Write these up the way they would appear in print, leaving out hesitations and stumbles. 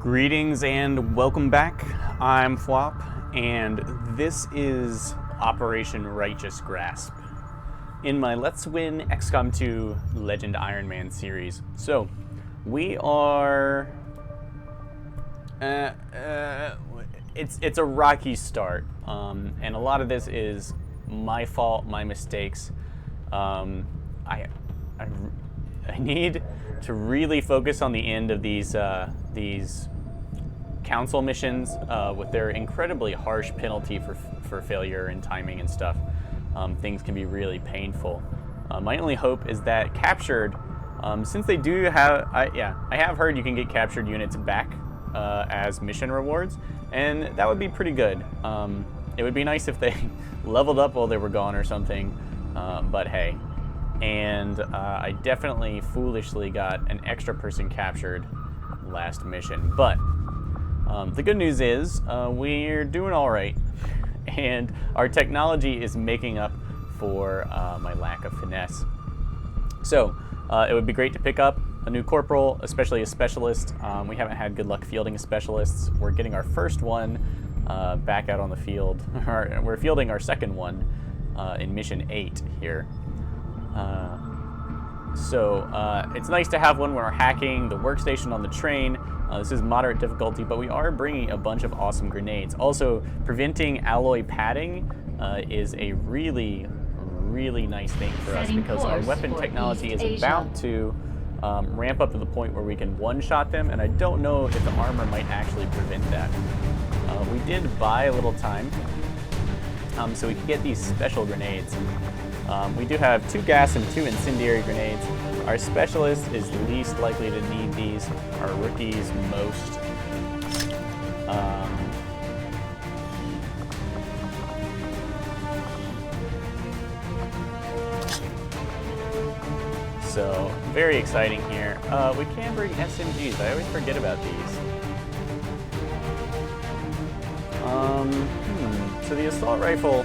Greetings and welcome back. I'm Phwop, and this is Operation Righteous Grasp in my Let's Win XCOM 2 Legend Ironman series. So, we are... it's a rocky start, and a lot of this is my fault, my mistakes. I need to really focus on the end of these council missions with their incredibly harsh penalty for failure and timing and stuff. Things can be really painful. My only hope is that captured, since they do have, I have heard you can get captured units back as mission rewards, and that would be pretty good. It would be nice if they leveled up while they were gone or something, but hey. And I definitely foolishly got an extra person captured last mission. But the good news is we're doing all right, and our technology is making up for my lack of finesse. So it would be great to pick up a new corporal, especially a specialist. We haven't had good luck fielding specialists. We're getting our first one back out on the field. We're fielding our second one in mission 8 here. It's nice to have one when we're hacking the workstation on the train. This is moderate difficulty, but we are bringing a bunch of awesome grenades. Also, preventing alloy padding is a really nice thing for us, because our weapon technology is about to ramp up to the point where we can one-shot them, and I don't know if the armor might actually prevent that. We did buy a little time so we could get these special grenades. We do have 2 gas and 2 incendiary grenades. Our specialist is least likely to need these. Our rookies most. So, very exciting here. We can bring SMGs. I always forget about these. So the assault rifle,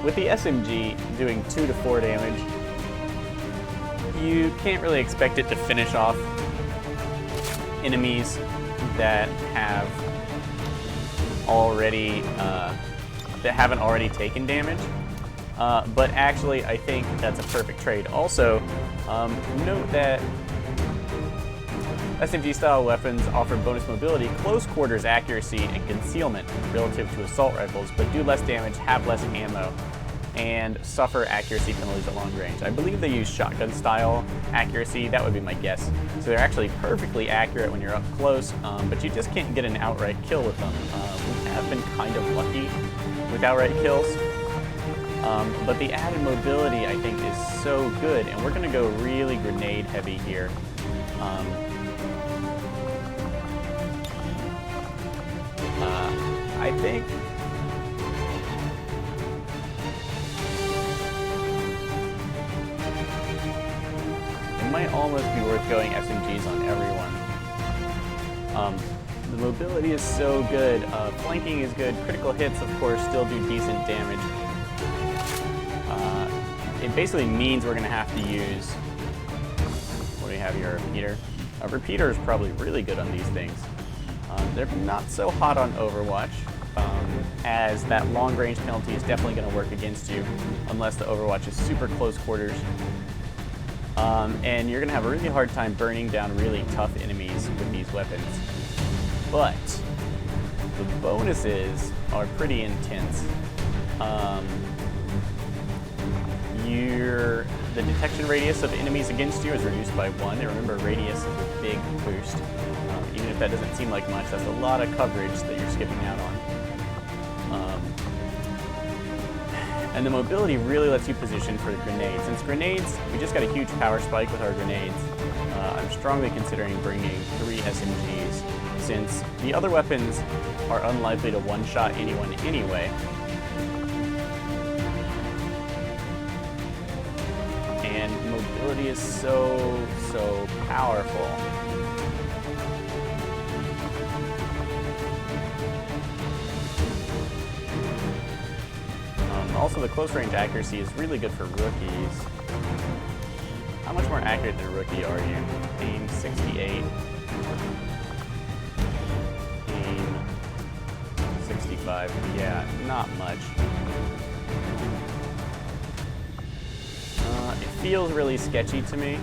with the SMG doing 2 to 4 damage, you can't really expect it to finish off enemies that have already that haven't already taken damage. But actually, I think that's a perfect trade. Also, note that SMG-style weapons offer bonus mobility, close quarters accuracy, and concealment relative to assault rifles, but do less damage, have less ammo, and suffer accuracy penalties at long range. I believe they use shotgun-style accuracy. That would be my guess. So they're actually perfectly accurate when you're up close, but you just can't get an outright kill with them. We have been kind of lucky with outright kills, but the added mobility, I think, is so good, and we're going to go really grenade-heavy here. I think it might almost be worth going SMGs on everyone. The mobility is so good. Flanking is good. Critical hits, of course, still do decent damage. It basically means we're going to have to use... What do we have here? A repeater? A repeater is probably really good on these things. They're not so hot on Overwatch, as that long-range penalty is definitely going to work against you unless the Overwatch is super close quarters. And you're going to have a really hard time burning down really tough enemies with these weapons. But the bonuses are pretty intense. The detection radius of enemies against you is reduced by 1. And remember, radius is a big boost. Even if that doesn't seem like much, that's a lot of coverage that you're skipping out on. And the mobility really lets you position for the grenades. Since grenades, we just got a huge power spike with our grenades. I'm strongly considering bringing 3 SMGs, since the other weapons are unlikely to one-shot anyone anyway. And mobility is so powerful. Also, the close range accuracy is really good for rookies. How much more accurate than a rookie are you? Aim 68. 5. Yeah, not much. It feels really sketchy to me.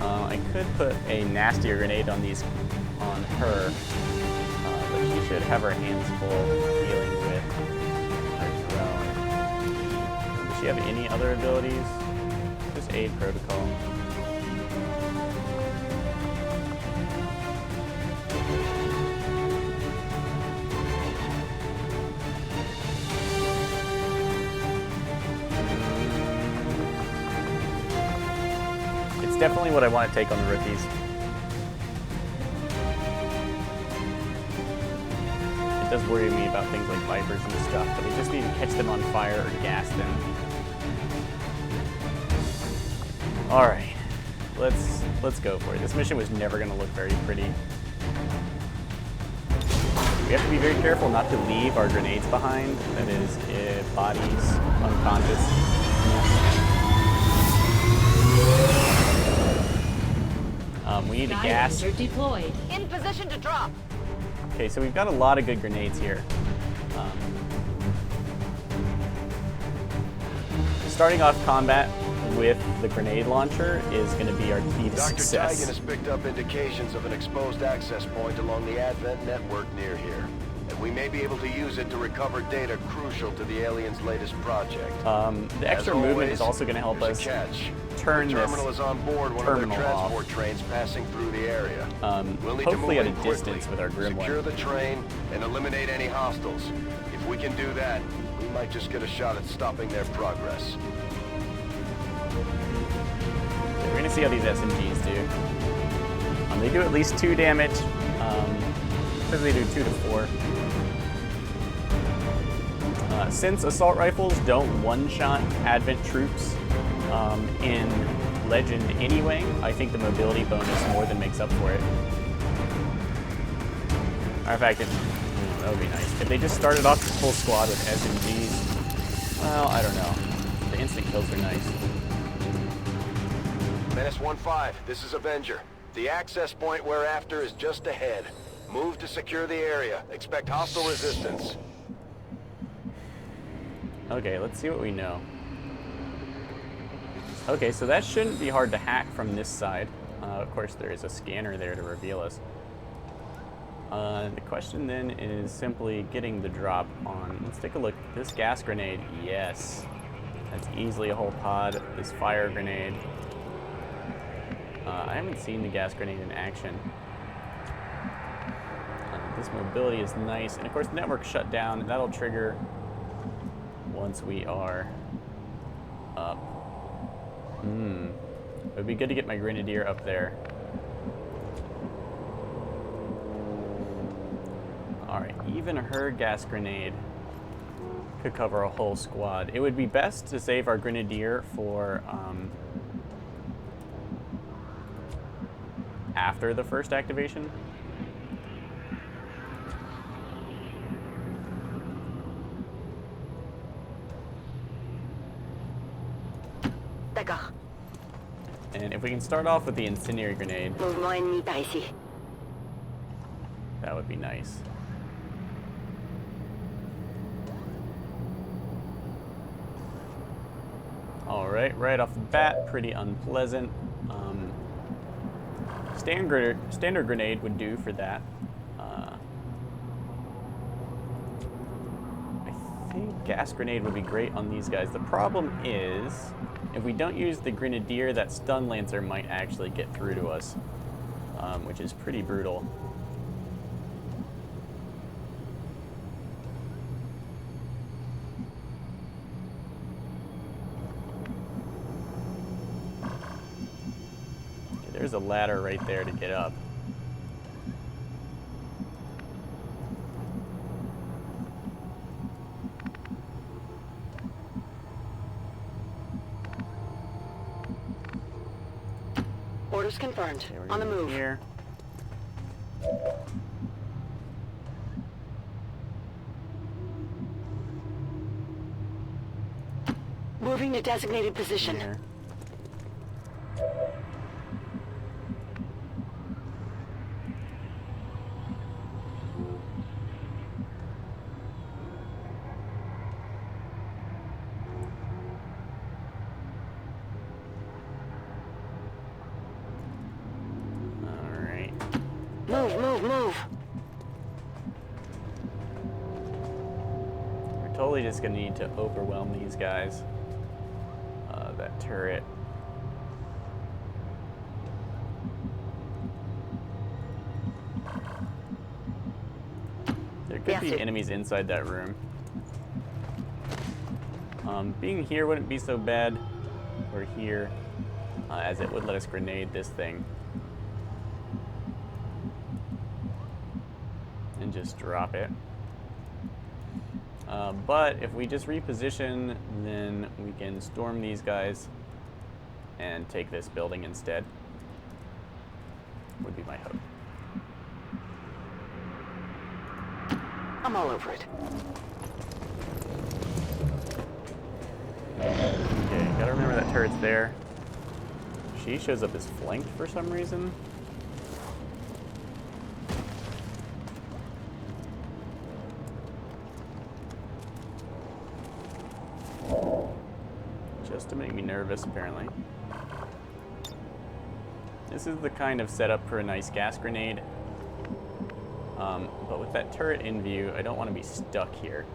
I could put a nastier grenade on her, but she should have her hands full dealing with her drone. Does she have any other abilities? Just aid protocol. Definitely what I want to take on the rookies. It does worry me about things like Vipers and stuff, but we just need to catch them on fire or gas them. Alright, let's go for it. This mission was never going to look very pretty. We have to be very careful not to leave our grenades behind. That is, if bodies unconscious. We need a gas. Deployed. In position to drop. Okay, so we've got a lot of good grenades here. Starting off combat with the grenade launcher is going to be our key to success. Dr. Tigan has picked up indications of an exposed access point along the Advent network near here. And we may be able to use it to recover data crucial to the aliens' latest project. The extra movement is also going to help us turn this terminal is on board one of their transport off. Trains passing through the area. We'll need Hopefully to at move a in distance quickly, with our Gremlin. secure the train, and eliminate any hostiles. If we can do that, we might just get a shot at stopping their progress. We're going to see how these SMGs do. They do at least 2 damage. Because they do 2 to 4. Since assault rifles don't one-shot Advent troops in Legend anyway, I think the mobility bonus more than makes up for it. Matter of fact, that would be nice. If they just started off the full squad with SMGs, well, I don't know. The instant kills are nice. Menace 1-5, this is Avenger. The access point we're after is just ahead. Move to secure the area. Expect hostile resistance. Okay, let's see what we know. Okay, so that shouldn't be hard to hack from this side. Of course, there is a scanner there to reveal us. The question then is simply getting the drop on. Let's take a look. This gas grenade, yes. That's easily a whole pod. This fire grenade. I haven't seen the gas grenade in action. This mobility is nice. And of course, the network shut down. That'll trigger once we are up. It would be good to get my Grenadier up there. Alright, even her gas grenade could cover a whole squad. It would be best to save our Grenadier for after the first activation. And if we can start off with the incendiary grenade, that would be nice. Alright, right off the bat, pretty unpleasant. Standard grenade would do for that. I think gas grenade would be great on these guys. The problem is, if we don't use the Grenadier, that stun lancer might actually get through to us, which is pretty brutal. Okay, there's a ladder right there to get up. Orders confirmed. Okay, On the move. Here. Moving to designated position. Here. Move, move, move. We're totally just gonna need to overwhelm these guys. That turret. There could be enemies inside that room. Being here wouldn't be so bad. We're here, as it would let us grenade this thing. And just drop it. But if we just reposition, then we can storm these guys and take this building instead. Would be my hope. I'm all over it. Okay, gotta remember that turret's there. She shows up as flanked for some reason. Just to make me nervous, apparently. This is the kind of setup for a nice gas grenade. But with that turret in view, I don't want to be stuck here.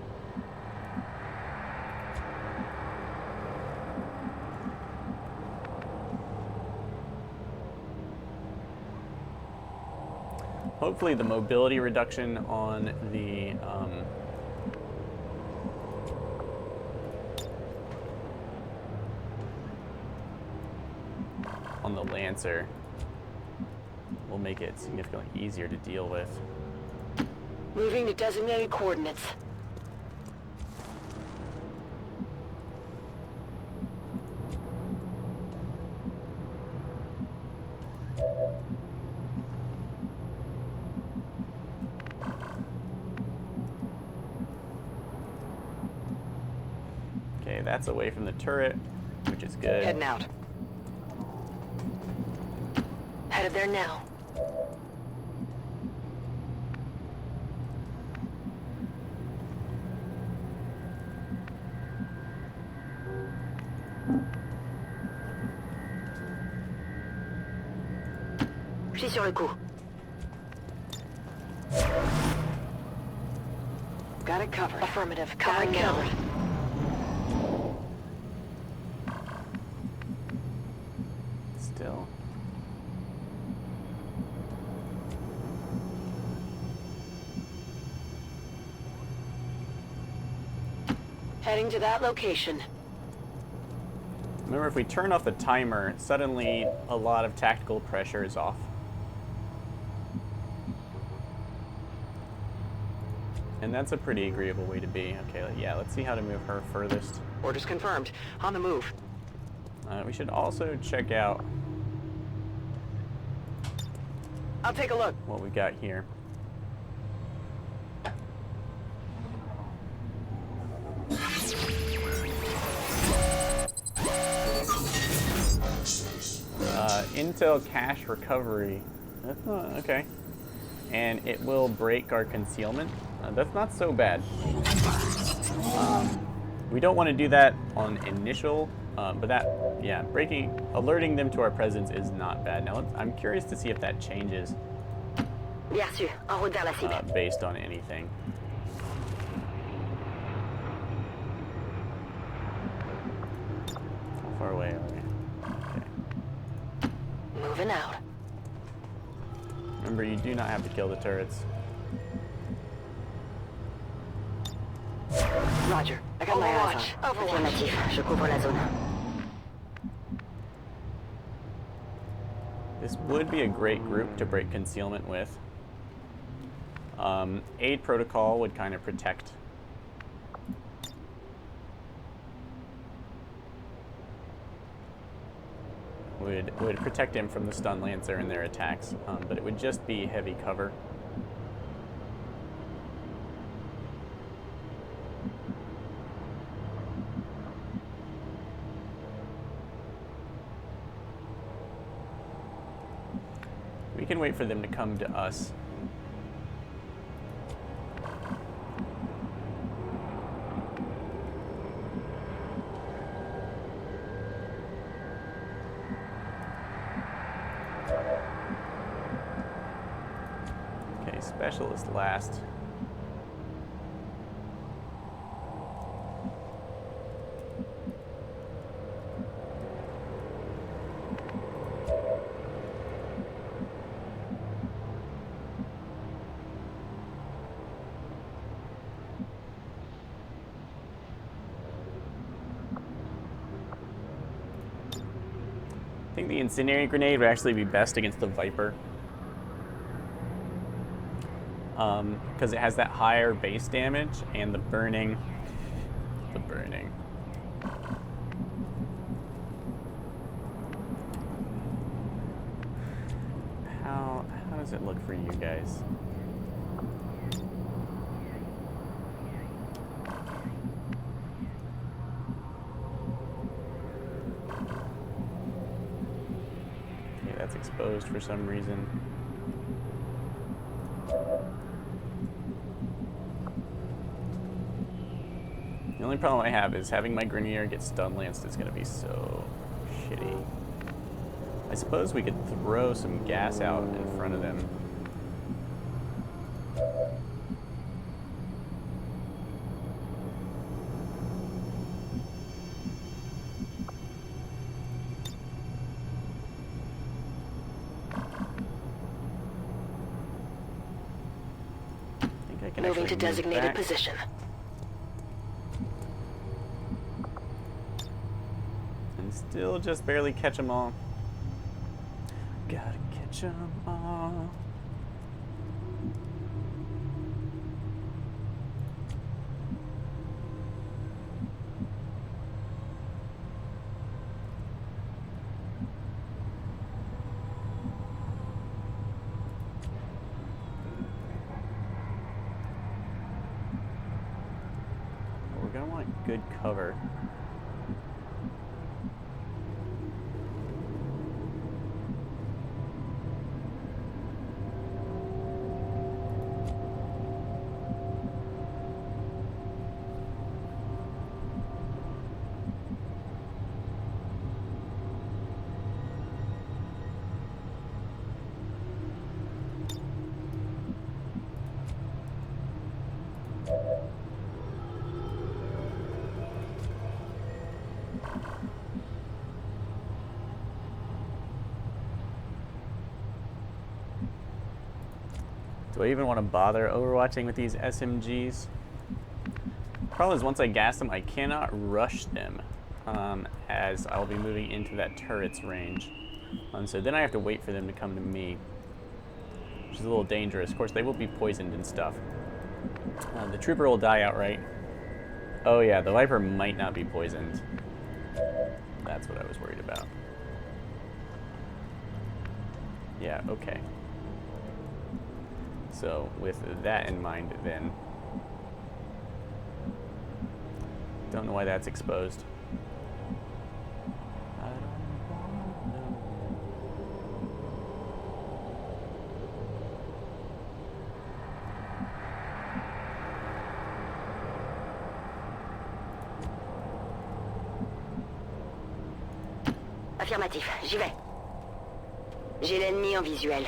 Hopefully the mobility reduction on the Lancer will make it significantly easier to deal with. Moving to designated coordinates. Okay, that's away from the turret, which is good. Heading out. Headed there now. Je suis sur le coup. Got it covered. Affirmative. Covering now. Still. Heading to that location. Remember, if we turn off the timer, suddenly a lot of tactical pressure is off. And that's a pretty agreeable way to be. Okay, yeah, let's see how to move her furthest. Orders confirmed. On the move. We should also check out I'll take a look. what we got here. Intel cache recovery. Okay. And it will break our concealment. That's not so bad. We don't want to do that on initial, but that, yeah, alerting them to our presence is not bad. Now, I'm curious to see if that changes Bien sûr. En route vers la cible. based on anything. How far away are we? Okay. Moving out. Remember, you do not have to kill the turrets. Roger. I got my eyes on. Affirmative. Je couvre la zone. This would be a great group to break concealment with. Aid protocol would kind of protect. Would protect him from the stun lancer and their attacks, but it would just be heavy cover. We can wait for them to come to us. specialist last. I think the incendiary grenade would actually be best against the Viper. Because it has that higher base damage and the burning. How does it look for you guys? Okay, that's exposed for some reason. The only problem I have is having my Grineer get stun lanced is going to be so shitty. I suppose we could throw some gas out in front of them. I think I can Moving to actually move designated back. position. And still just barely catch them all. Gotta catch them all. We're gonna want good cover. Do I even want to bother overwatching with these SMGs? Problem is, once I gas them, I cannot rush them, as I'll be moving into that turret's range. So then I have to wait for them to come to me, which is a little dangerous. Of course, they will be poisoned and stuff. The trooper will die outright. Oh yeah, the Viper might not be poisoned. That's what I was worried about. Yeah, okay. So, with that in mind, then, don't know why that's exposed. I don't wanna know. Affirmatif, j'y vais. J'ai l'ennemi en visuel.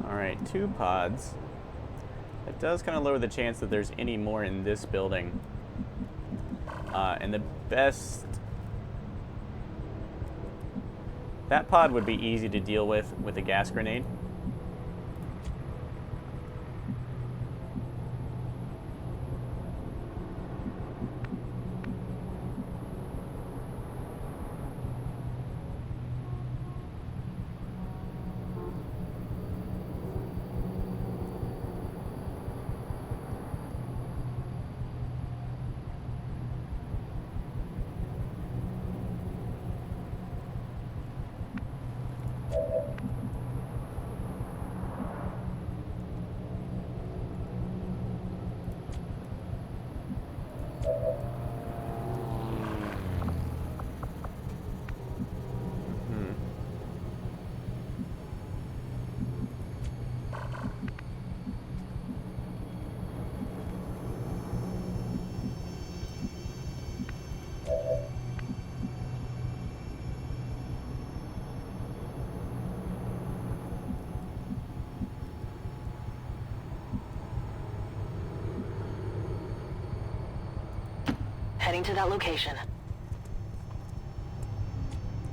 Alright, 2 pods. It does kind of lower the chance that there's any more in this building. And the best... That pod would be easy to deal with a gas grenade. Heading to that location.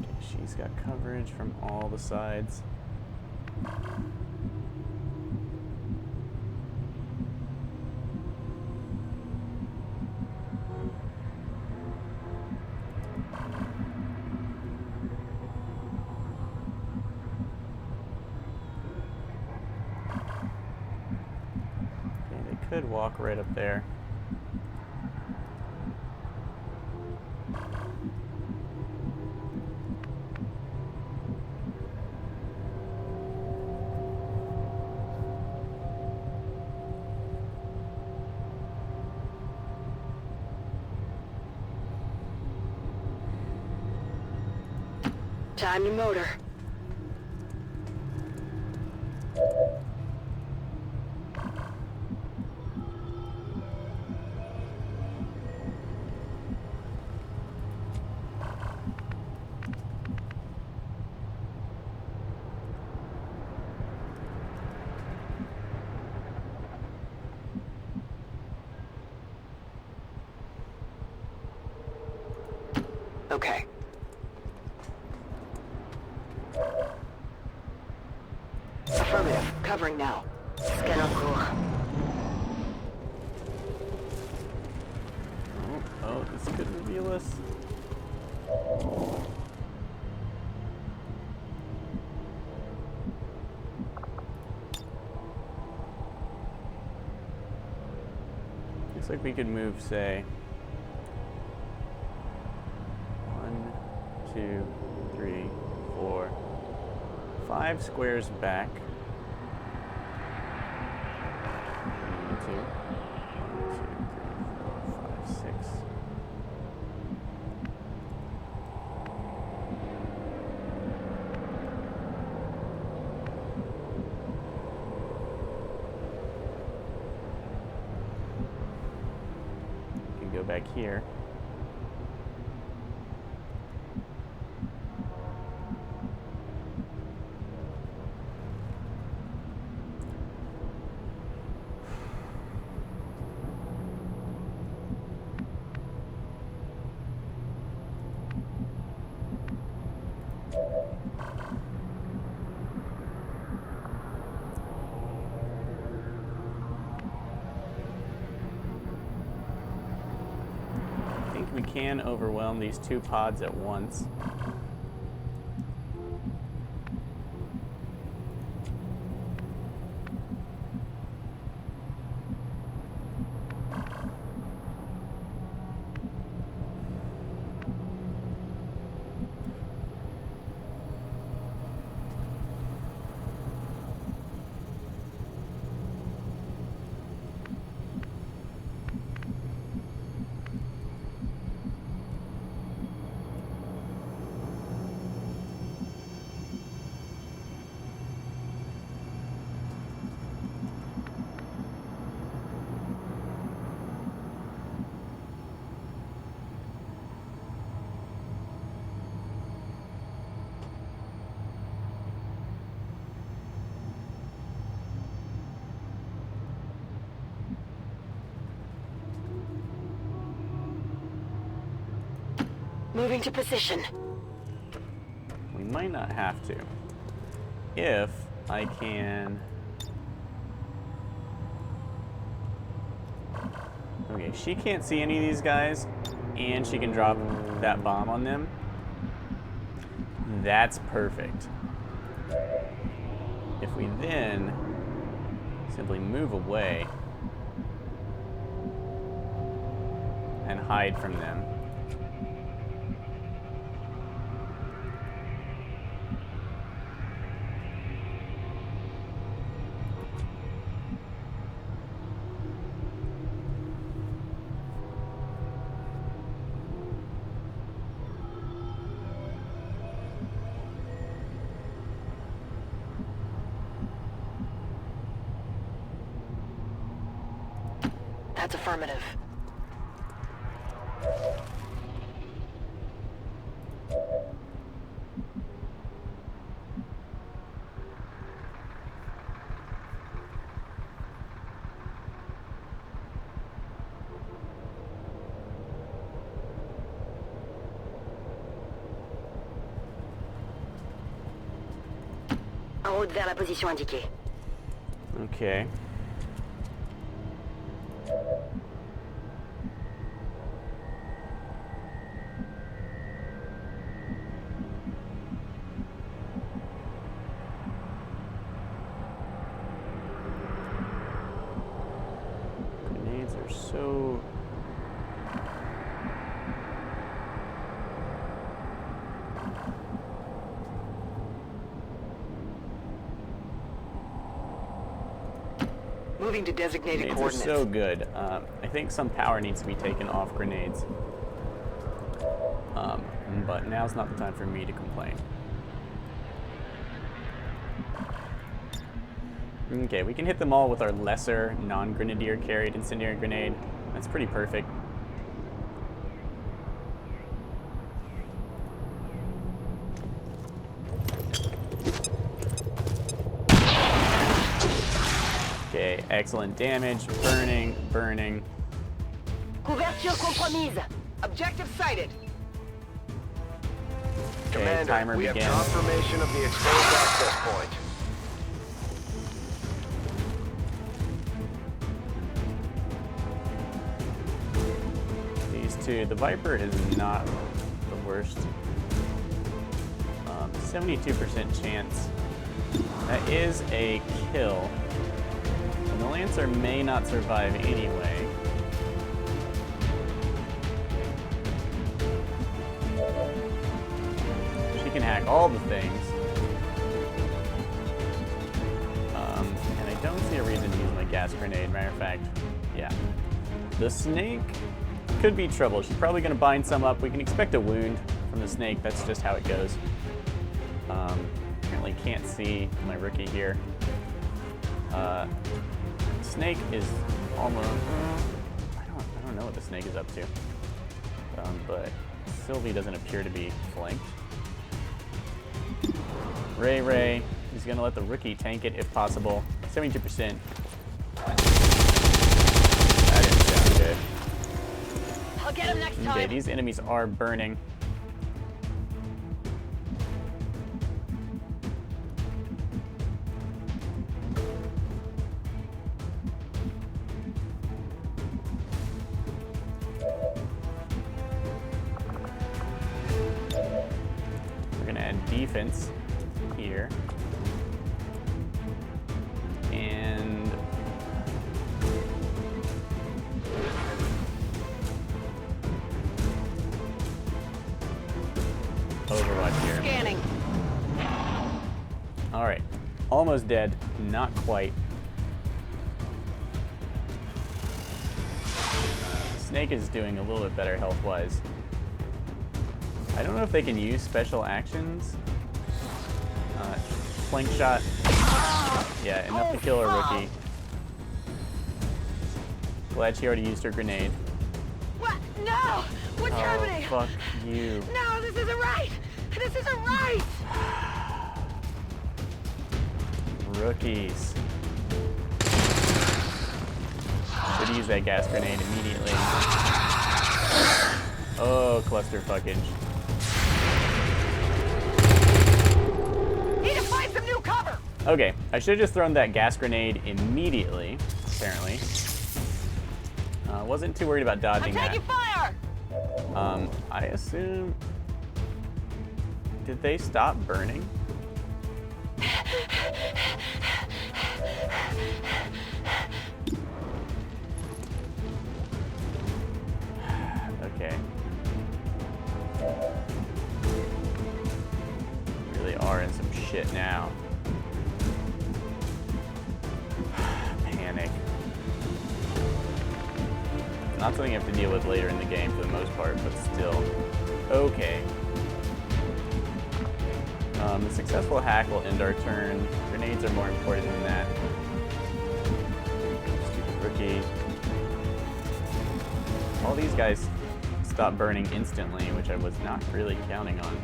Okay, she's got coverage from all the sides. Could walk right up there. Time to motor. Okay. Affirmative. Covering now. Scan en cours. Oh, this could reveal us. Looks like we could move, say, 1, 2, 3, 4, 5 squares back. 1, 2, 3, 4, 5, 6. You can go back here. We can overwhelm these 2 pods at once. Moving to position. We might not have to. If I can... Okay, she can't see any of these guys, and she can drop that bomb on them. That's perfect. If we then simply move away and hide from them. That's affirmative. En route vers la position indiquée. Okay. Grenades are so... Moving to designated Grenades are coordinates. so good. I think some power needs to be taken off grenades. But now's not the time for me to complain. Okay, we can hit them all with our lesser non-grenadier carried incendiary grenade. That's pretty perfect. Okay, excellent damage. Burning, burning. Couverture compromise. Objective sighted. Okay, Commander, timer we begins. have confirmation of the exposed access point. These two. The Viper is not the worst. 72% chance. That is a kill. And the Lancer may not survive anyway. She can hack all the things. And I don't see a reason to use my gas grenade. Matter of fact, yeah. The snake could be trouble. She's probably going to bind some up. We can expect a wound from the snake. That's just how it goes. Apparently can't see my rookie here. Snake is almost... I don't know what the snake is up to. But Sylvie doesn't appear to be flanked. Ray. He's going to let the rookie tank it if possible. 72%. That didn't sound good. I'll get him next Okay, time. these enemies are burning. We're gonna add defense here. And Overwatch here. Scanning. All right, almost dead, not quite. Snake is doing a little bit better health-wise. I don't know if they can use special actions. Flank shot. Yeah, enough to kill a rookie. Glad she already used her grenade. What? No! What's happening? Fuck you. No, this isn't right! This isn't right! Rookies. Should use that gas grenade immediately. Oh, cluster fuckage. Need to find some new cover! Okay, I should have just thrown that gas grenade immediately, apparently. Wasn't too worried about I'm dodging taking that. fire! I assume... Did they stop burning? Okay. We really are in some shit now. Panic. Not something you have to deal with later in the game for the most part, but still. Okay. The successful hack will end our turn. Grenades are more important than that. Stupid rookie. All these guys stop burning instantly, which I was not really counting on.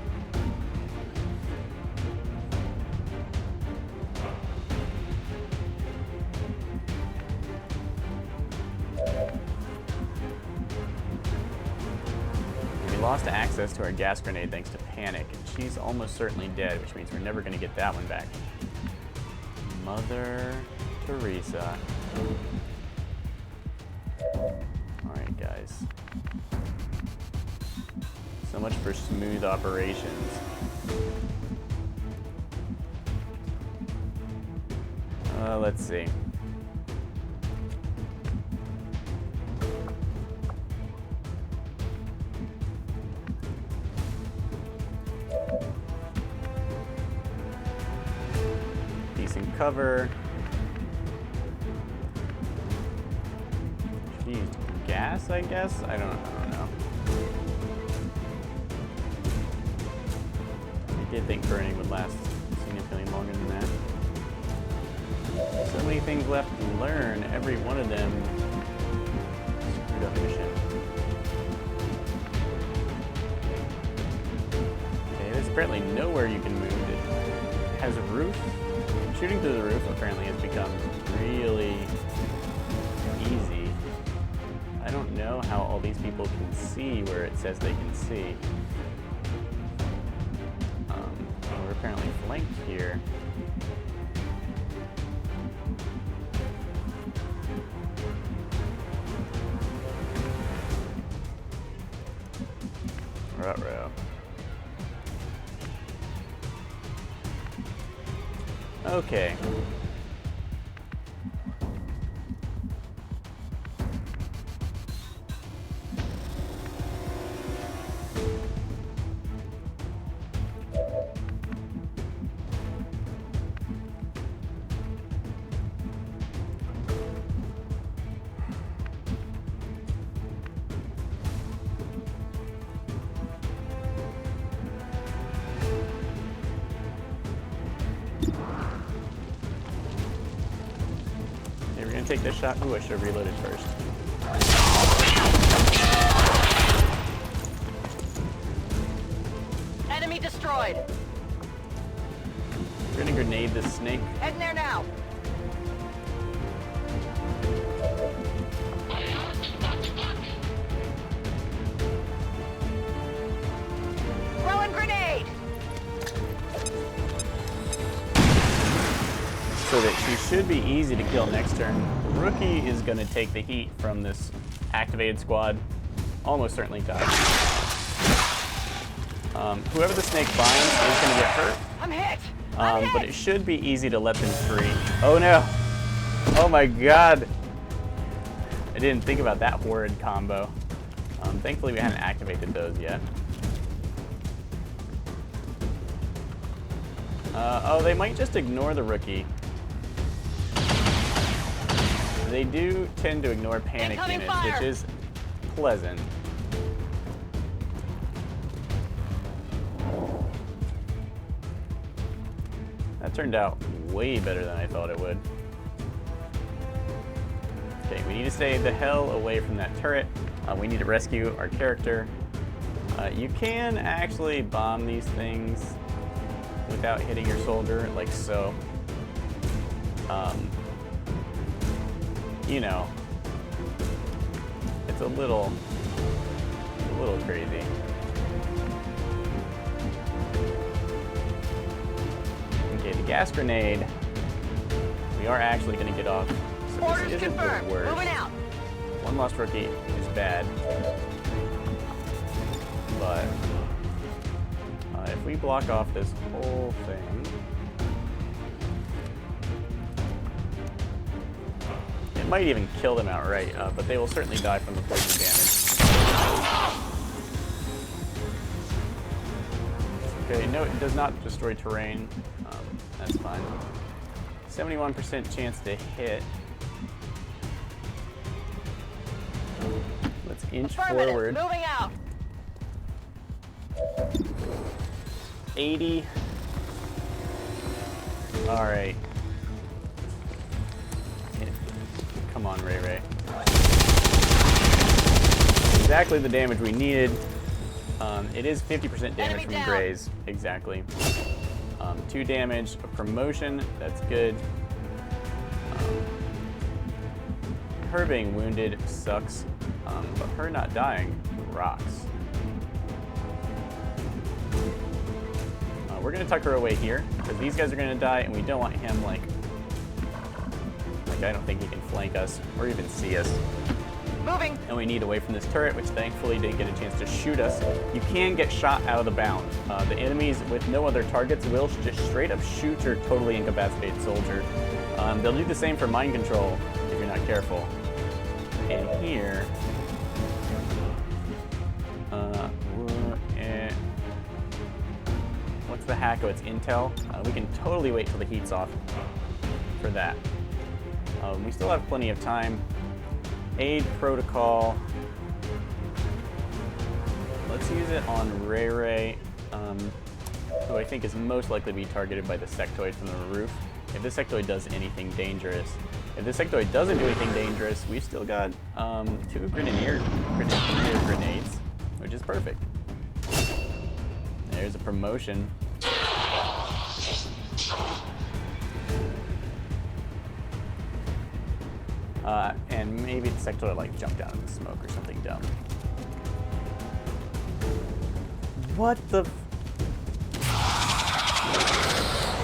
Lost access to our gas grenade thanks to Panic, and she's almost certainly dead, which means we're never going to get that one back. Mother Teresa. Alright, guys. So much for smooth operations. Let's see. Decent cover. Should use gas, I guess? I don't know. I did think burning would last significantly longer than that. So many things left to learn. Every one of them screwed up mission. Okay, there's apparently nowhere you can move. It has a roof. Shooting through the roof apparently has become really easy. I don't know how all these people can see where it says they can see. We're apparently flanked here. Ruh-roh. Okay. We're gonna take this shot. Ooh, I should have reloaded first. Enemy destroyed. We're gonna grenade this snake. Heading there now. Throwing grenade. So that she should be easy to kill next turn. The rookie is going to take the heat from this activated squad. Almost certainly die. Whoever the snake binds is going to get hurt. I'm hit. But it should be easy to let them free. Oh no! Oh my god! I didn't think about that horrid combo. Thankfully we hadn't activated those yet. Oh, they might just ignore the rookie. They do tend to ignore panic Incoming units, fire. which is pleasant. That turned out way better than I thought it would. Okay, we need to stay the hell away from that turret. We need to rescue our character. You can actually bomb these things without hitting your soldier, like so. You know, it's a little crazy. Okay, the gas grenade, we are actually going to get off. So Orders this isn't confirmed. the worst. Moving out. One lost rookie is bad. But if we block off this whole thing, it might even kill them outright, but they will certainly die from the poison damage. Okay, no, it does not destroy terrain. That's fine. 71% chance to hit. Let's inch forward. Moving out. 80. All right. Come on, Ray Ray. Exactly the damage we needed. It is 50% damage from graze. Exactly. 2 damage, a promotion. That's good. Her being wounded sucks, but her not dying rocks. We're gonna tuck her away here because these guys are gonna die, and we don't want him like like, I don't think he can flank us or even see us. Moving. And we need away from this turret, which thankfully didn't get a chance to shoot us. You can get shot out of the bound. The enemies with no other targets will just straight up shoot your totally incapacitated soldier. They'll do the same for mind control if you're not careful. And here, what's the hack? Oh, it's intel. We can totally wait till the heat's off for that. We still have plenty of time. Aid protocol. Let's use it on Ray, who I think is most likely to be targeted by the sectoid from the roof. If this sectoid does anything dangerous. If this sectoid doesn't do anything dangerous, we've still got 2 grenadier grenades, which is perfect. There's a promotion. And maybe the sectoid like jumped out in the smoke or something dumb. What the?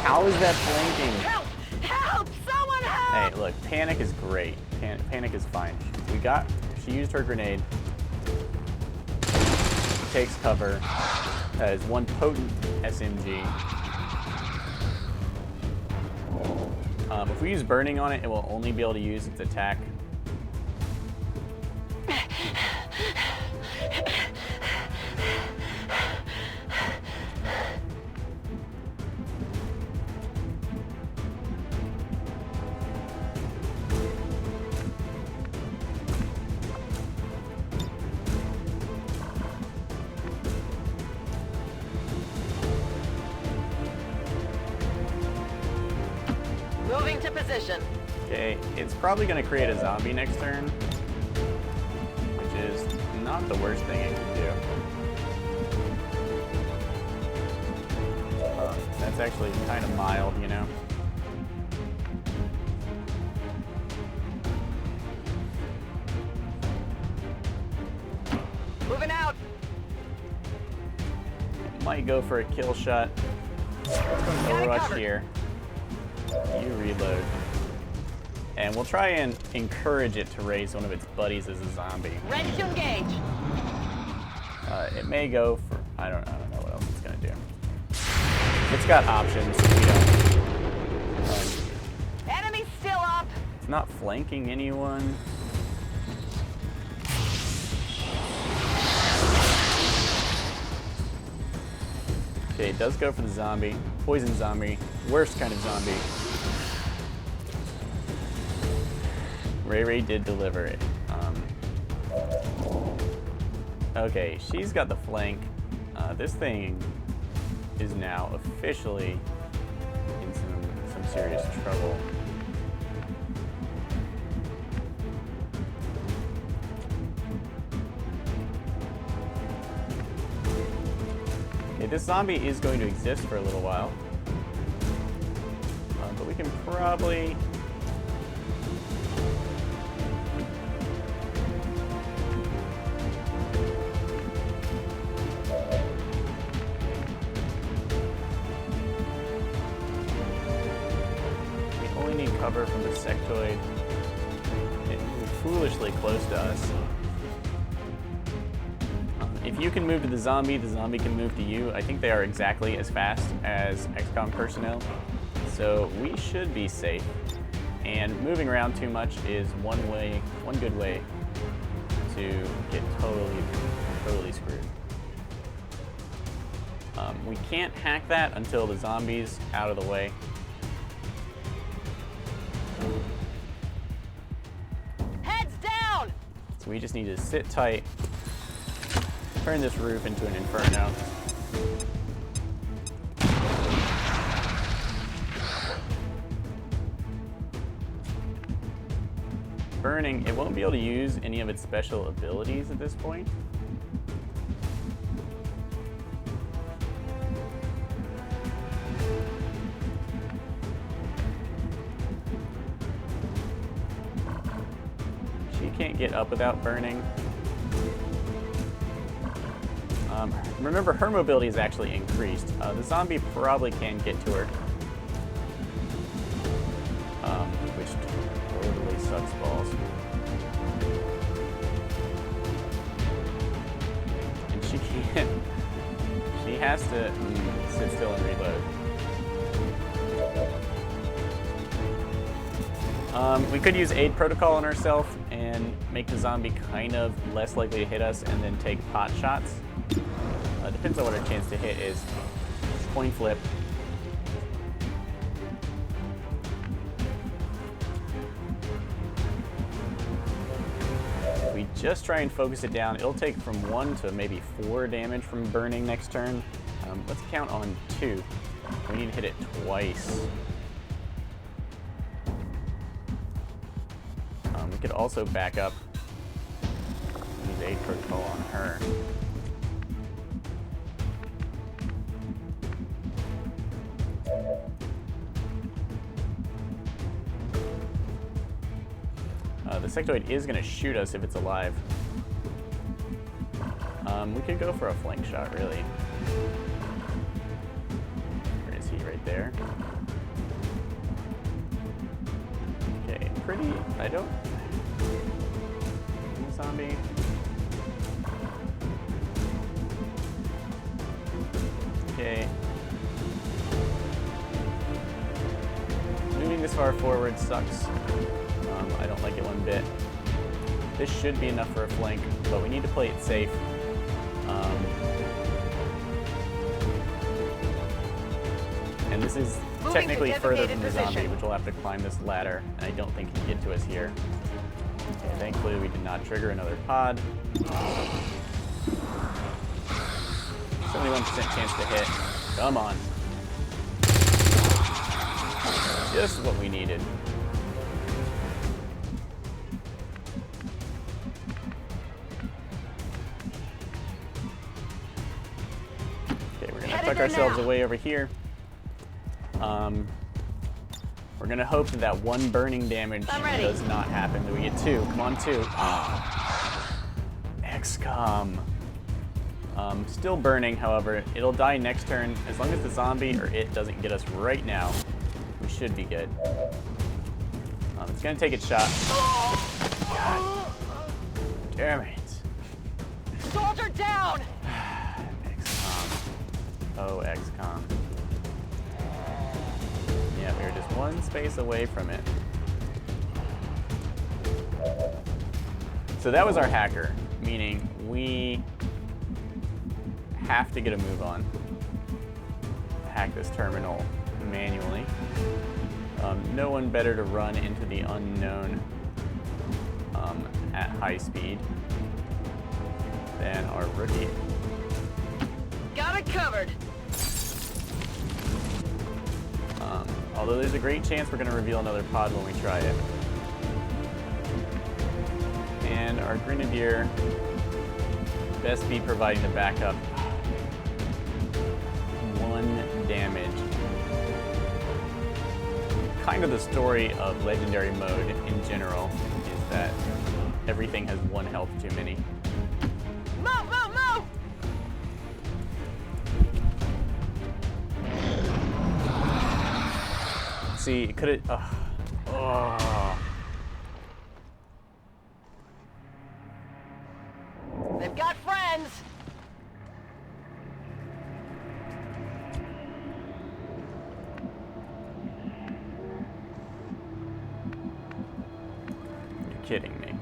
How is that flanking? Help! Help! Someone help! Hey, look, panic is great. Panic is fine. She used her grenade. She takes cover. That is one potent SMG. If we use burning on it, it will only be able to use its attack. Moving to position. Okay, it's probably going to create a zombie next turn, which is not the worst thing it can do. That's actually kind of mild, you know? Moving out. Might go for a kill shot. Overwatch here. You reload. And we'll try and encourage it to raise one of its buddies as a zombie. Ready to engage. It may go for, I don't know what else it's gonna do. It's got options. We don't. Enemy still up. It's not flanking anyone. Okay, it does go for the zombie. Poison zombie. Worst kind of zombie. Ray did deliver it. Okay, she's got the flank. This thing is now officially in some serious trouble. Okay, this zombie is going to exist for a little while. But we can probably... We only need cover from the sectoid. It's foolishly close to us. If you can move to the zombie can move to you. I think they are exactly as fast as XCOM personnel, so we should be safe. And moving around too much is one good way to get totally screwed. We can't hack that until the zombie's out of the way. Heads down. So we just need to sit tight. Turn this roof into an inferno. Burning, it won't be able to use any of its special abilities at this point. She can't get up without burning. Remember, her mobility is actually increased. The zombie probably can get to her. Which really sucks balls. And she can't. She has to sit still and reload. We could use aid protocol on ourselves and make the zombie kind of less likely to hit us and then take pot shots. Depends on what our chance to hit is. Coin flip. If we just try and focus it down, it'll take from 1 to maybe 4 damage from burning next turn. Let's count on 2. We need to hit it twice. We could also back up and use aid protocol on her. The sectoid is going to shoot us if it's alive. We could go for a flank shot, really. Where is he? Right there. Okay, pretty. I don't. Zombie. Okay. Moving this far forward sucks. I don't like it one bit. This should be enough for a flank, but we need to play it safe. And this is technically further from the zombie, which will have to climb this ladder, and I don't think he can get to us here. Okay, thankfully we did not trigger another pod. 71% chance to hit. Come on. Just what we needed. Okay, we're gonna tuck ourselves away over here. We're gonna hope that that 1 burning damage does not happen. Do we get 2? Come on, 2. XCOM. Still burning, however. It'll die next turn. As long as the zombie or it doesn't get us right now, we should be good. It's gonna take its shot. God damn it. Soldier down! XCOM. Oh, XCOM. Yeah, we were just 1 space away from it. So that was our hacker, meaning we have to get a move on. Hack this terminal manually. No one better to run into the unknown at high speed than our rookie. Got it covered. Although there's a great chance we're going to reveal another pod when we try it. And our Grenadier best be providing the backup. 1 damage. Kind of the story of Legendary mode in general is that everything has 1 health too many. Move, move, move! See, it could have. Oh. They've got friends! You're kidding me.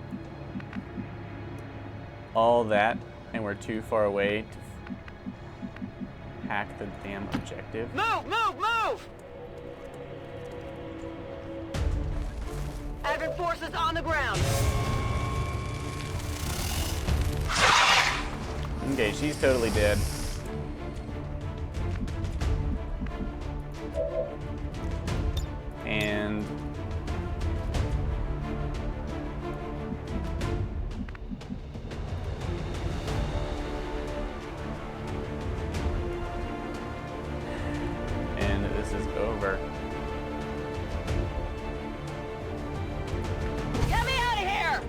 All that, and we're too far away to hack the damn objective. Move, move, move! Advent forces on the ground. Okay, she's totally dead. And this is over. Get me out of here!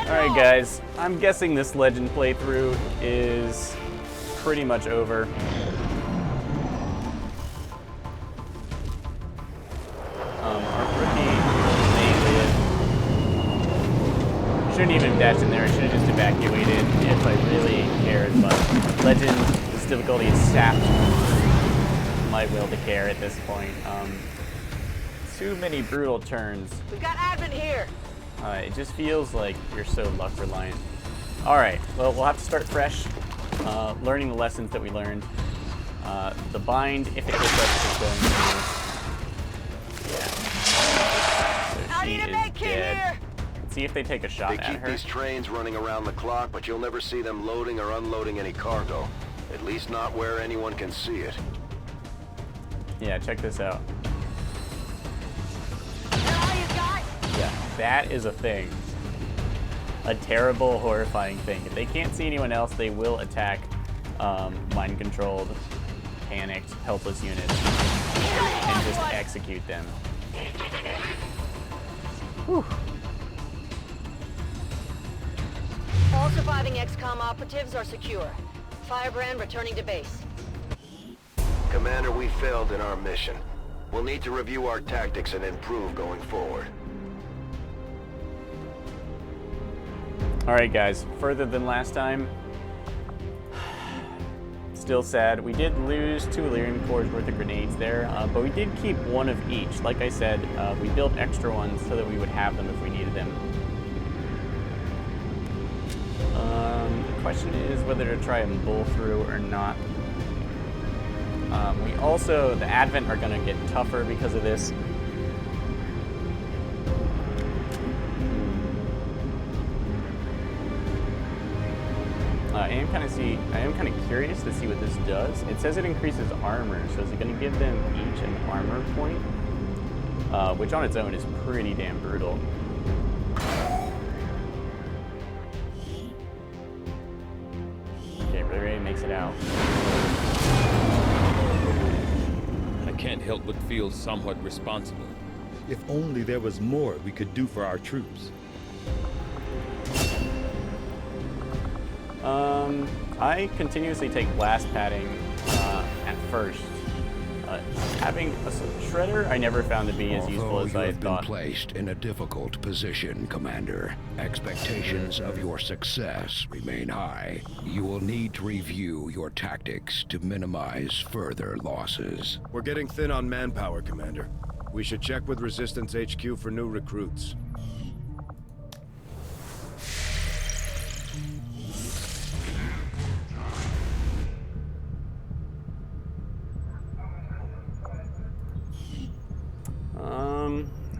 Alright guys, I'm guessing this Legend playthrough is pretty much over. Shouldn't even have dashed in there. I should have just evacuated if I really cared. But Legend, this difficulty is sapped my will to care at this point. Too many brutal turns. We've got Advent here. It just feels like you're so luck reliant. All right, well, we'll have to start fresh, learning the lessons that we learned. The bind, if it hits us, is going to... Yeah. So I she need a is med kit dead. here. Let's see if they take a shot They at keep her. these trains running around the clock, but you'll never see them loading or unloading any cargo. At least not where anyone can see it. Yeah, check this out. All you got? Yeah, that is a thing. A terrible, horrifying thing. If they can't see anyone else, they will attack mind-controlled, panicked, helpless units and just execute them. Whew. All surviving XCOM operatives are secure. Firebrand returning to base. Commander, we failed in our mission. We'll need to review our tactics and improve going forward. Alright guys, further than last time. Still sad. We did lose 2 Illyrian cores worth of grenades there, but we did keep 1 of each. Like I said, we built extra ones so that we would have them if we needed them. The question is whether to try and bull through or not. We also, the Advent are going to get tougher because of this. I am kind of curious to see what this does. It says it increases armor, so is it going to give them each an armor point? Which on its own is pretty damn brutal. Okay, Ray makes it out. I can't help but feel somewhat responsible. If only there was more we could do for our troops. I continuously take blast padding at first. Having a shredder, I never found to be as useful as I have thought. been placed in a difficult position, Commander. Expectations of your success remain high. You will need to review your tactics to minimize further losses. We're getting thin on manpower, Commander. We should check with Resistance HQ for new recruits.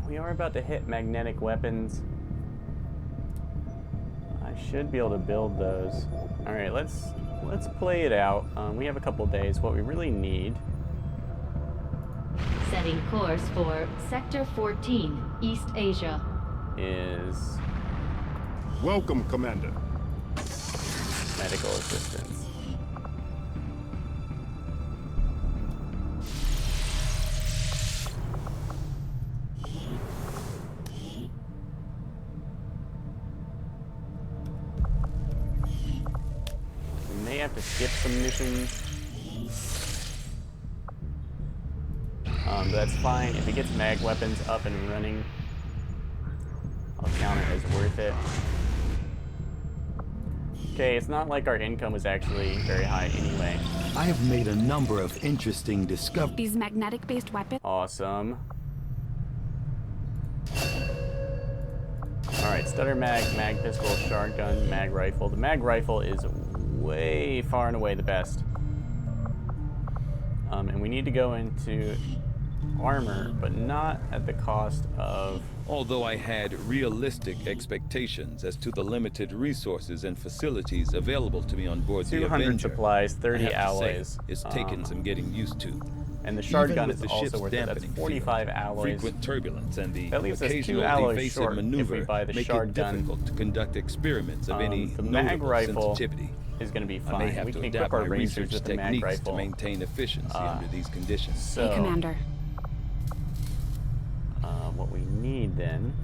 We are about to hit magnetic weapons. I should be able to build those. All right, let's play it out. We have a couple days. What we really need Setting course for Sector 14, East Asia. is Welcome, Commander. medical assistance. We may have to skip some missions. But that's fine. If it gets mag weapons up and running, I'll count it as worth it. Okay, it's not like our income was actually very high anyway. I have made a number of interesting discoveries. These magnetic-based weapons. Awesome. Alright, stutter mag, mag pistol, shotgun, mag rifle. The mag rifle is way far and away the best. And we need to go into armor, but not at the cost of... Although I had realistic expectations as to the limited resources and facilities available to me on board the 200 Avenger, supplies, 30 I have to alloys. say, it's taken some getting used to. And the Even shotgun with is the also ship's worth it. That's dampening 45 field, alloys. frequent turbulence and the That leaves us 2 occasional alloys evasive short if maneuver we buy the make it shotgun. difficult to conduct experiments of any The mag notable rifle sensitivity. is going to be I fine. may have We to can adapt equip our my rangers research with the mag techniques to rifle. maintain efficiency under these conditions. So, Hey, Commander. what we need then...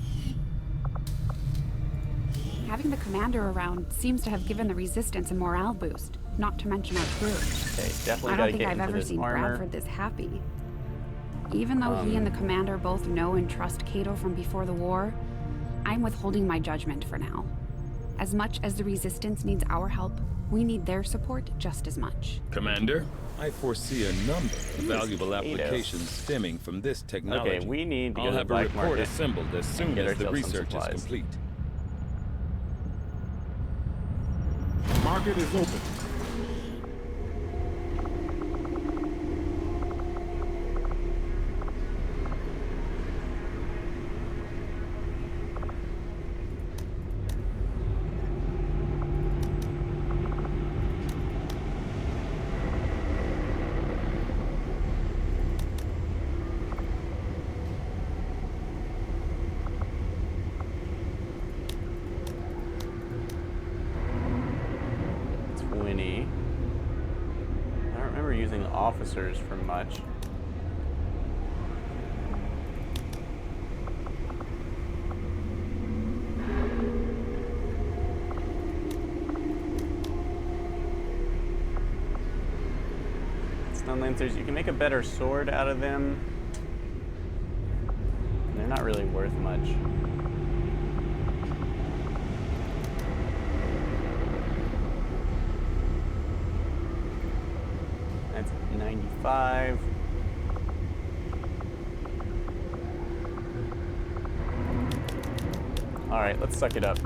Having the commander around seems to have given the Resistance a morale boost, not to mention our crew. Okay, definitely I got don't to think get I've into ever this seen armor. Bradford this happy. Even though he and the commander both know and trust Cato from before the war, I'm withholding my judgment for now. As much as the Resistance needs our help, we need their support just as much. Commander, I foresee a number of valuable applications stemming from this technology. Okay, we need to I'll go to have the a black report market assembled as soon get as the ourselves some research is supplies. complete. Market is open. I don't remember using officers for much. Stun Lancers, you can make a better sword out of them. They're not really worth much. That's 95. Alright, let's suck it up.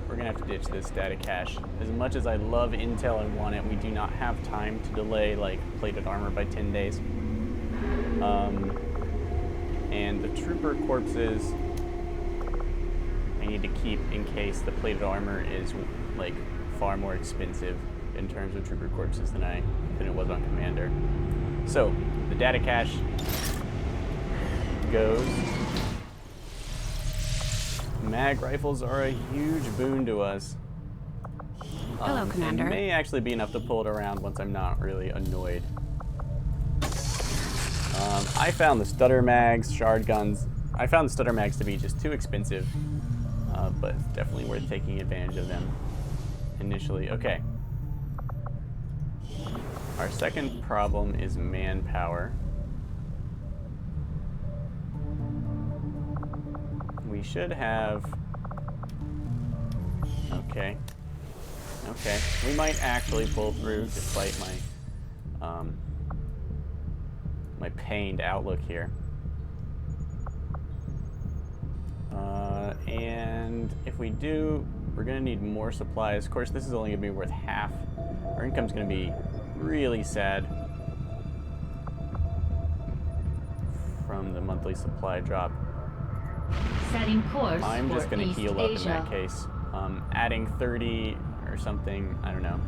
We're gonna have to ditch this data cache. As much as I love intel and want it, we do not have time to delay like plated armor by 10 days. And the trooper corpses I need to keep in case the plated armor is like far more expensive in terms of trooper corpses than it was on Commander. So the data cache goes. Mag rifles are a huge boon to us. Hello, Commander. It may actually be enough to pull it around once I'm not really annoyed. I found the stutter mags, shard guns. I found the stutter mags to be just too expensive, but it's definitely worth taking advantage of them initially. Okay. Our second problem is manpower. We should have... Okay. Okay. We might actually pull through despite my, my pained outlook here. And if we do, we're gonna need more supplies. Of course, this is only gonna be worth half. Our income's gonna be really sad from the monthly supply drop. Setting course I'm just for gonna East heal up Asia. in that case. Adding 30 or something, I don't know.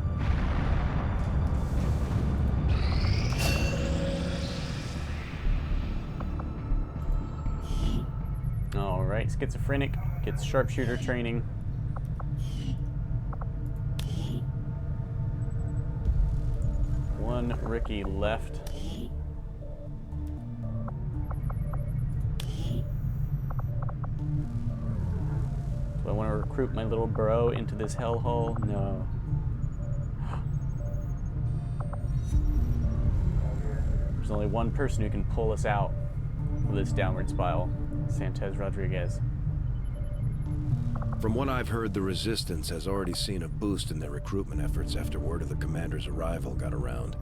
Alright, Schizophrenic gets sharpshooter training. One Ricky left. Do I want to recruit my little bro into this hellhole? No. There's only one person who can pull us out of this downward spiral. Sanchez Rodriguez. From what I've heard, the Resistance has already seen a boost in their recruitment efforts after word of the Commander's arrival got around.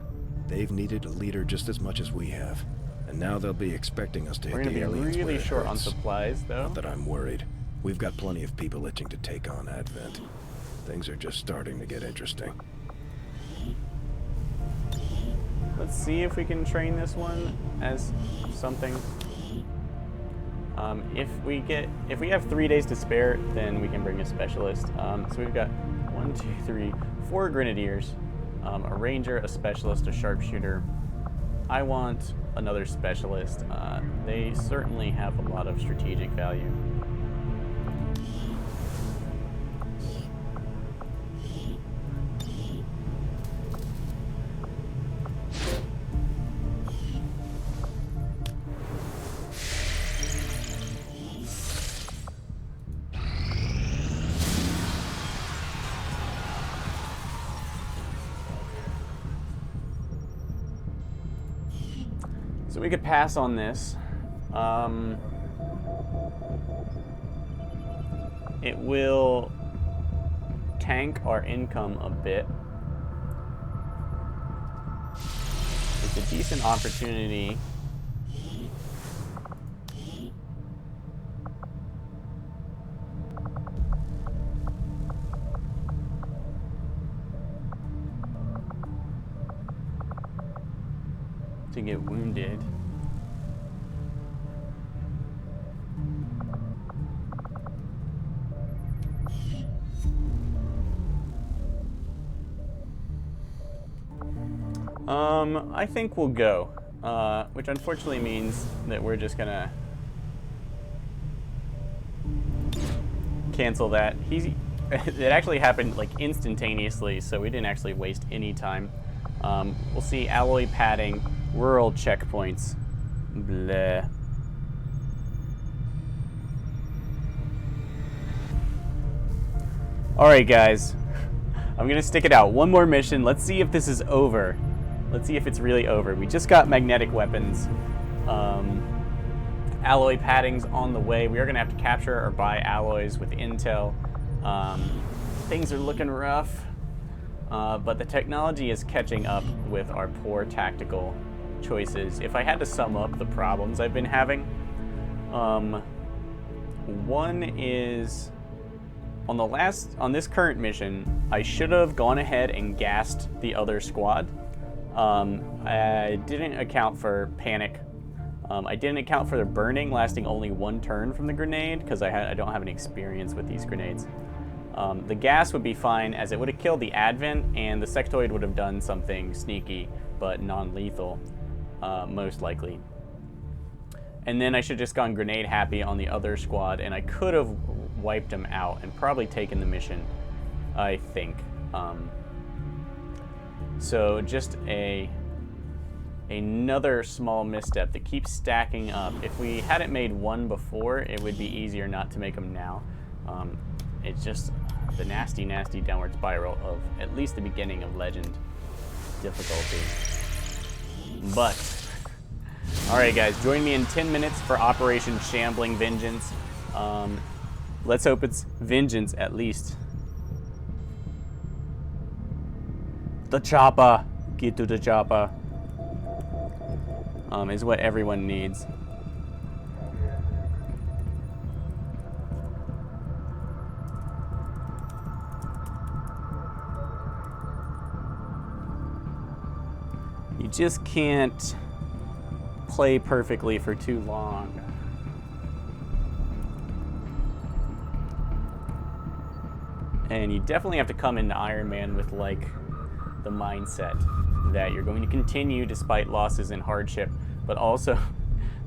They've needed a leader just as much as we have, and now they'll be expecting us to hit the aliens. We're gonna be really where it short on hurts. supplies, though. Not that I'm worried. We've got plenty of people itching to take on Advent. Things are just starting to get interesting. Let's see if we can train this one as something. If we have 3 days to spare, then we can bring a specialist. So we've got 1, 2, 3, 4 grenadiers, a ranger, a specialist, a sharpshooter. I want another specialist. They certainly have a lot of strategic value. So we could pass on this. it will tank our income a bit. It's a decent opportunity. To get wounded. I think we'll go, which unfortunately means that we're just gonna cancel that. It actually happened like instantaneously, so we didn't actually waste any time. We'll see alloy padding, rural checkpoints, bleh. All right, guys, I'm gonna stick it out. One more mission. Let's see if this is over. Let's see if it's really over. We just got magnetic weapons. Alloy padding's on the way. We are gonna have to capture or buy alloys with intel. Things are looking rough, but the technology is catching up with our poor tactical choices. If I had to sum up the problems I've been having, one is on this current mission, I should have gone ahead and gassed the other squad. I didn't account for panic. I didn't account for the burning lasting only one turn from the grenade because I don't have any experience with these grenades. The gas would be fine as it would have killed the advent and the sectoid would have done something sneaky but non-lethal, most likely. And then I should have just gone grenade happy on the other squad and I could have wiped them out and probably taken the mission, I think. So just another small misstep that keeps stacking up. If we hadn't made one before, it would be easier not to make them now. It's just the nasty, nasty downward spiral of at least the beginning of Legend difficulty. But, alright guys, join me in 10 minutes for Operation Shambling Vengeance. Let's hope it's vengeance at least. The chopper! Get to the chopper. Is what everyone needs. You just can't play perfectly for too long. And you definitely have to come into Ironman with like the mindset that you're going to continue despite losses and hardship, but also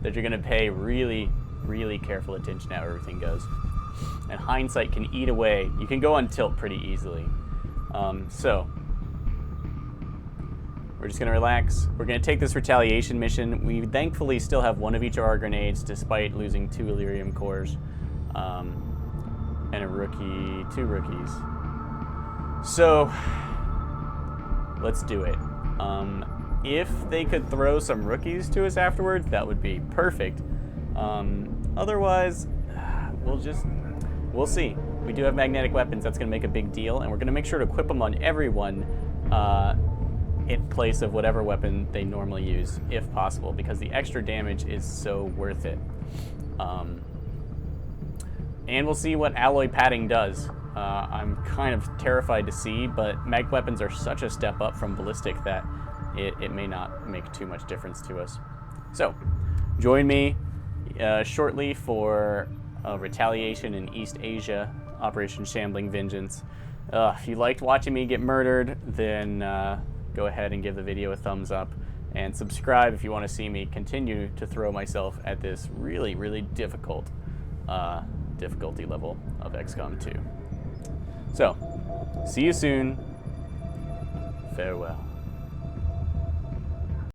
that you're going to pay really, really careful attention to how everything goes. And hindsight can eat away. You can go on tilt pretty easily. So we're just going to relax. We're going to take this retaliation mission. We thankfully still have one of each of our grenades despite losing 2 Illyrium cores and a rookie, 2 rookies. So let's do it. If they could throw some rookies to us afterwards, that would be perfect. Otherwise, we'll see. We do have magnetic weapons. That's going to make a big deal, and we're going to make sure to equip them on everyone in place of whatever weapon they normally use, if possible, because the extra damage is so worth it. And we'll see what alloy padding does. I'm kind of terrified to see, but mag weapons are such a step up from ballistic that it may not make too much difference to us. So, join me shortly for retaliation in East Asia, Operation Shambling Vengeance. If you liked watching me get murdered, then go ahead and give the video a thumbs up, and subscribe if you want to see me continue to throw myself at this really, really difficult difficulty level of XCOM 2. So, see you soon. Farewell.